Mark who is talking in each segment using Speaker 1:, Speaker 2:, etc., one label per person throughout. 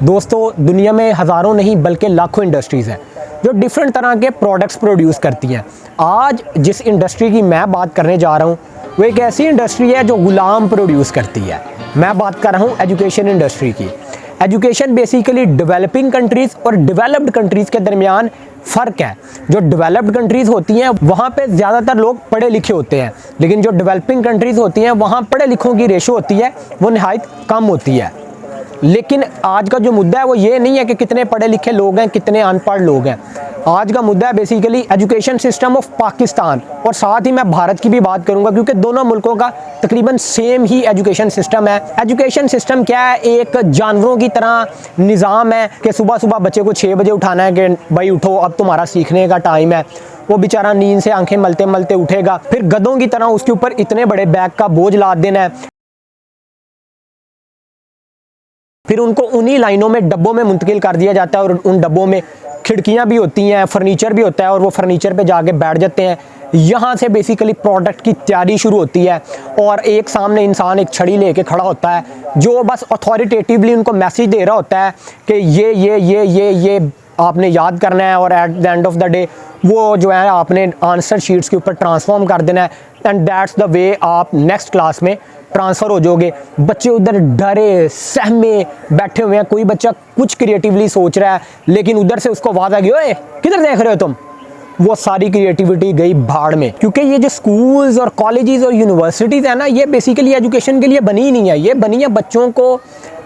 Speaker 1: दोस्तों, दुनिया में हज़ारों नहीं बल्कि लाखों इंडस्ट्रीज़ हैं जो डिफरेंट तरह के प्रोडक्ट्स प्रोड्यूस करती हैं। आज जिस इंडस्ट्री की मैं बात करने जा रहा हूँ वो एक ऐसी इंडस्ट्री है जो गुलाम प्रोड्यूस करती है। मैं बात कर रहा हूँ एजुकेशन इंडस्ट्री की। एजुकेशन बेसिकली डेवलपिंग कंट्रीज़ और डेवलप्ड कंट्रीज़ के दरमियान फ़र्क है। जो डेवलप्ड कंट्रीज़ होती हैं वहाँ पे ज़्यादातर लोग पढ़े लिखे होते हैं, लेकिन जो डेवलपिंग कंट्रीज़ होती हैं वहाँ पढ़े लिखों की रेशो होती है वो निहायत कम होती है। लेकिन आज का जो मुद्दा है वो ये नहीं है कि कितने पढ़े लिखे लोग हैं, कितने अनपढ़ लोग हैं। आज का मुद्दा है basically education system of Pakistan, और साथ ही मैं भारत की भी बात करूंगा क्योंकि दोनों मुल्कों का तकरीबन सेम ही एजुकेशन सिस्टम है। एजुकेशन सिस्टम क्या है? एक जानवरों की तरह निज़ाम है कि सुबह सुबह बच्चे को 6 बजे उठाना है कि भाई उठो, अब तुम्हारा सीखने का टाइम है। वो बेचारा नींद से आंखें मलते मलते उठेगा, फिर गधों की तरह उसके ऊपर इतने बड़े बैग का बोझ लाद देना है, फिर उनको उन्हीं लाइनों में डब्बों में मुंतकिल कर दिया जाता है और उन डब्बों में खिड़कियां भी होती हैं, फर्नीचर भी होता है और वो फर्नीचर पे जाके बैठ जाते हैं। यहाँ से बेसिकली प्रोडक्ट की तैयारी शुरू होती है और एक सामने इंसान एक छड़ी लेके खड़ा होता है जो बस अथॉरिटेटिवली उनको मैसेज दे रहा होता है कि ये आपने याद करना है और at the end of the day वो जो है आपने आंसर शीट्स के ऊपर ट्रांसफॉर्म कर देना है एंड दैट्स द वे आप नेक्स्ट क्लास में ट्रांसफ़र हो जाओगे। बच्चे उधर डरे सहमे बैठे हुए हैं, कोई बच्चा कुछ क्रिएटिवली सोच रहा है लेकिन उधर से उसको आवाज़ आ गई, ओए किधर देख रहे हो तुम? वो सारी क्रिएटिविटी गई भाड़ में, क्योंकि ये जो स्कूल्स और कॉलेजेस और यूनिवर्सिटीज़ है ना, ये बेसिकली एजुकेशन के लिए बनी ही नहीं है। ये बनी है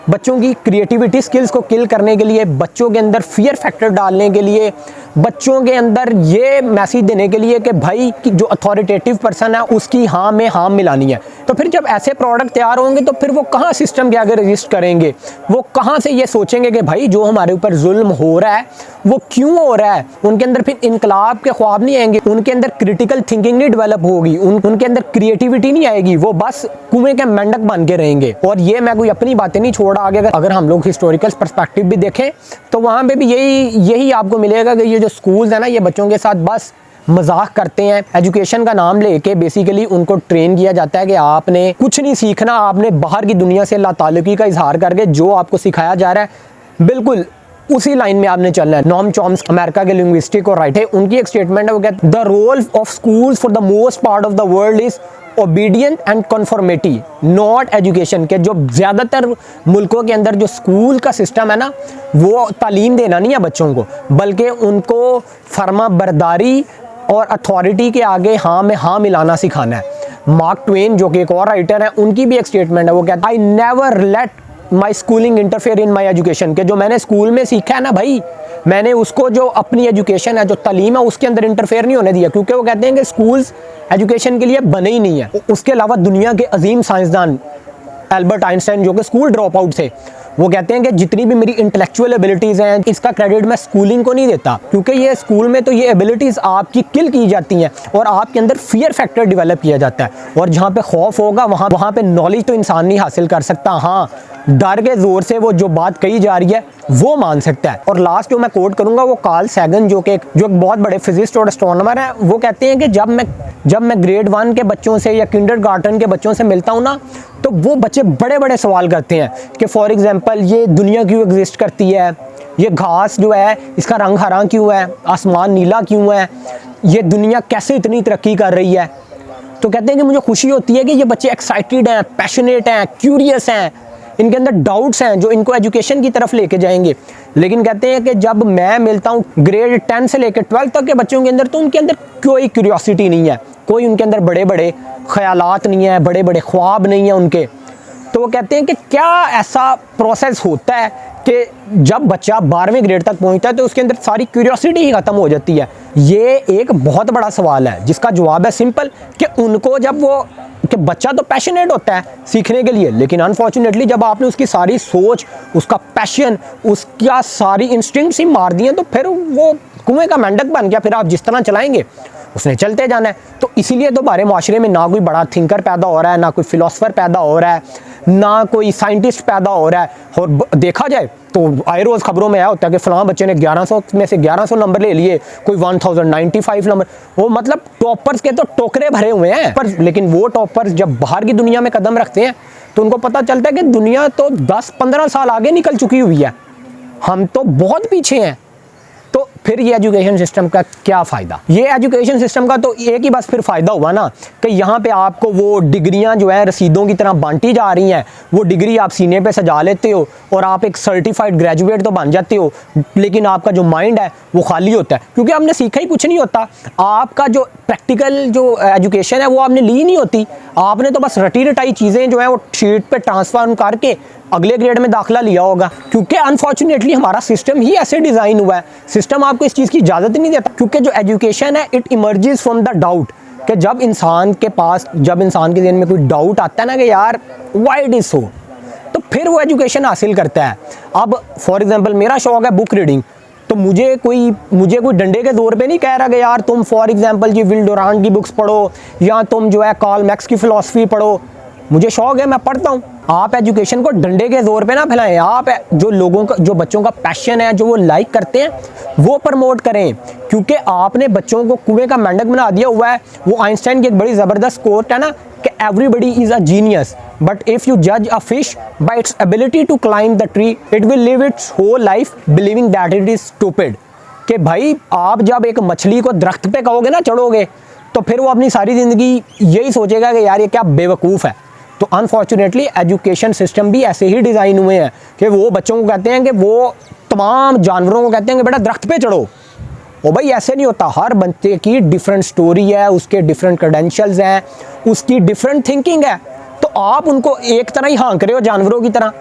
Speaker 1: बच्चों की क्रिएटिविटी स्किल्स को किल करने के लिए, बच्चों के अंदर फियर फैक्टर डालने के लिए, बच्चों के अंदर ये मैसेज देने के लिए कि भाई कि जो अथॉरिटेटिव पर्सन है उसकी हाँ में हाँ मिलानी है। तो फिर जब ऐसे प्रोडक्ट तैयार होंगे तो फिर वो कहाँ सिस्टम के आगे रजिस्ट करेंगे? वो कहाँ से ये सोचेंगे कि भाई जो हमारे ऊपर जुल्म हो रहा है वो क्यों हो रहा है? उनके अंदर फिर इनकलाब के ख्वाब नहीं आएंगे, उनके अंदर क्रिटिकल थिंकिंग नहीं डेवलप होगी, उनके अंदर क्रिएटिविटी नहीं आएगी, वो बस कुएं के मेंढक बन के रहेंगे। और ये मैं कोई अपनी बातें नहीं छोड़ रहा, आगे अगर हम लोग हिस्टोरिकल पर्सपेक्टिव भी देखें तो वहाँ पे भी यही आपको मिलेगा कि ये जो स्कूल्स है ना, ये बच्चों के साथ बस मजाक करते हैं। एजुकेशन का नाम लेके बेसिकली उनको ट्रेन किया जाता है कि आपने कुछ नहीं सीखना, आपने बाहर की दुनिया से अल्लाह ताल्लुकी का इजहार करके जो आपको सिखाया जा रहा है बिल्कुल उसी लाइन में आपने चलना है। नॉम चॉम्स्की अमेरिका के लिंग्विस्टिक और राइट है, उनकी एक स्टेटमेंट है, वो कहते हैं the role of schools for the most part of the world is obedient and conformity not education. के जो ज़्यादातर मुल्कों के अंदर जो स्कूल का सिस्टम है ना, वो तालीम देना नहीं है बच्चों को, बल्कि उनको फर्मा बरदारी और अथॉरिटी के आगे हाँ में हाँ मिलाना सिखाना है। मार्क ट्वेन जो कि एक और राइटर है, उनकी भी एक स्टेटमेंट है, वो कहता है I never let my schooling interfere in my education. के जो मैंने स्कूल में सीखा है ना भाई, मैंने उसको जो अपनी एजुकेशन है, जो तालीम है, उसके अंदर इंटरफेयर नहीं होने दिया, क्योंकि वो कहते हैं कि स्कूल्स एजुकेशन के लिए बने ही नहीं है। उसके अलावा दुनिया के अजीम साइंसदान एल्बर्ट आइंस्टाइन जो कि स्कूल ड्रॉप आउट थे, वो कहते हैं कि जितनी भी मेरी इंटेलेक्चुअल एबिलिटीज़ हैं इसका क्रेडिट मैं स्कूलिंग को नहीं देता, क्योंकि ये स्कूल में तो ये एबिलिटीज़ आपकी किल की जाती हैं और आपके अंदर फियर फैक्टर डेवलप किया जाता है। और जहाँ पे खौफ होगा वहाँ पे नॉलेज तो इंसान नहीं हासिल कर सकता। हाँ, डर के ज़ोर से वो जो बात कही जा रही है वो मान सकता है। और लास्ट जो मैं कोट करूँगा वो कार्ल सैगन जो एक बहुत बड़े फिजिस्ट और एस्ट्रोनॉमर हैं, वो कहते हैं कि जब मैं ग्रेड 1 के बच्चों से या किंडरगार्टन के बच्चों से मिलता हूँ ना, तो वो बच्चे बड़े बड़े सवाल करते हैं कि फॉर एग्जांपल ये दुनिया क्यों एग्जिस्ट करती है, ये घास जो है इसका रंग हरा क्यों है, आसमान नीला क्यों है, ये दुनिया कैसे इतनी तरक्की कर रही है। तो कहते हैं कि मुझे खुशी होती है कि ये बच्चे एक्साइटेड हैं, पैशनेट हैं, क्यूरियस हैं, इनके अंदर डाउट्स हैं जो इनको एजुकेशन की तरफ लेके जाएंगे। लेकिन कहते हैं कि जब मैं मिलता हूँ ग्रेड 10 से लेकर 12 तक के बच्चों के अंदर, तो उनके अंदर कोई क्यूरियोसिटी नहीं है, कोई उनके अंदर बड़े बड़े ख्यालात नहीं है, बड़े बड़े ख्वाब नहीं है उनके। तो वो कहते हैं कि क्या ऐसा प्रोसेस होता है कि जब बच्चा 12वें ग्रेड तक पहुंचता है तो उसके अंदर सारी क्यूरियोसिटी ही ख़त्म हो जाती है? ये एक बहुत बड़ा सवाल है जिसका जवाब है सिंपल, कि उनको जब वो कि बच्चा तो पैशनेट होता है सीखने के लिए, लेकिन अनफॉर्चुनेटली जब आपने उसकी सारी सोच, उसका पैशन, उसका सारी इंस्टिंक्ट्स ही मार दिए तो फिर वो कुएं का मेंढक बन गया, फिर आप जिस तरह चलाएंगे उसने चलते जाना है। तो इसीलिए तो हमारे माशरे में ना कोई बड़ा थिंकर पैदा हो रहा है, ना कोई फिलोसफर पैदा हो रहा है, ना कोई साइंटिस्ट पैदा हो रहा है। और देखा जाए तो आए रोज़ खबरों में आया होता है कि फ़लाँ बच्चे ने 1100 में से 1100 नंबर ले लिए, कोई 1095 नंबर, वो मतलब टॉपर्स के तो टोकरे भरे हुए हैं। पर लेकिन वो टॉपर्स जब बाहर की दुनिया में कदम रखते हैं तो उनको पता चलता है कि दुनिया तो 10-15 साल आगे निकल चुकी हुई है। हम तो बहुत पीछे हैं। तो फिर ये एजुकेशन सिस्टम का क्या फ़ायदा? ये एजुकेशन सिस्टम का तो एक ही बस फिर फ़ायदा हुआ ना कि यहाँ पे आपको वो डिग्रियाँ जो है रसीदों की तरह बांटी जा रही हैं, वो डिग्री आप सीने पे सजा लेते हो और आप एक सर्टिफाइड ग्रेजुएट तो बन जाते हो, लेकिन आपका जो माइंड है वो खाली होता है, क्योंकि आपने सीखा ही कुछ नहीं होता। आपका जो प्रैक्टिकल जो एजुकेशन है वो आपने ली नहीं होती, आपने तो बस रटी रटाई चीज़ें जो है वो शीट पे ट्रांसफर करके अगले ग्रेड में दाखिला लिया होगा। क्योंकि अनफॉर्चुनेटली हमारा सिस्टम ही ऐसे डिज़ाइन हुआ है, सिस्टम आपको इस चीज़ की इजाज़त नहीं देता। क्योंकि जो एजुकेशन है it emerges from the doubt, कि जब इंसान के ज़हन में कोई डाउट आता है ना कि यार व्हाई इट इज़ सो, तो फिर वो एजुकेशन हासिल करता है। अब फॉर एग्जांपल मेरा शौक है बुक रीडिंग, तो मुझे कोई डंडे के जोर पे नहीं कह रहा कि यार तुम फॉर एग्जांपल जी विल डुरांट की बुक्स पढ़ो या तुम जो है कार्ल मैक्स की फ़िलॉसफी पढ़ो। मुझे शौक है, मैं पढ़ता हूँ। आप एजुकेशन को डंडे के जोर पे ना फैलाएं, आप जो बच्चों का पैशन है, जो वो लाइक करते हैं, वो प्रमोट करें। क्योंकि आपने बच्चों को कुएं का मेंढक बना दिया हुआ है। वो आइंस्टाइन की एक बड़ी ज़बरदस्त कोट है ना कि everybody is a genius, but if you जज a fish by its ability to climb the tree, it will live its whole life believing that it is stupid. कि भाई आप जब एक मछली को दरख्त पे कहोगे ना चढ़ोगे, तो फिर वो अपनी सारी ज़िंदगी यही सोचेगा कि यार ये क्या बेवकूफ़ है। तो अनफॉर्चुनेटली एजुकेशन सिस्टम भी ऐसे ही डिज़ाइन हुए हैं कि वो बच्चों को कहते हैं कि वो तमाम जानवरों को कहते हैं कि बेटा दरख्त पे चढ़ो। ओ भाई ऐसे नहीं होता, हर बच्चे की डिफरेंट स्टोरी है, उसके डिफरेंट क्रेडेंशियल्स हैं, उसकी डिफरेंट थिंकिंग है। तो आप उनको एक तरह ही हाँक रहे हो जानवरों की तरह।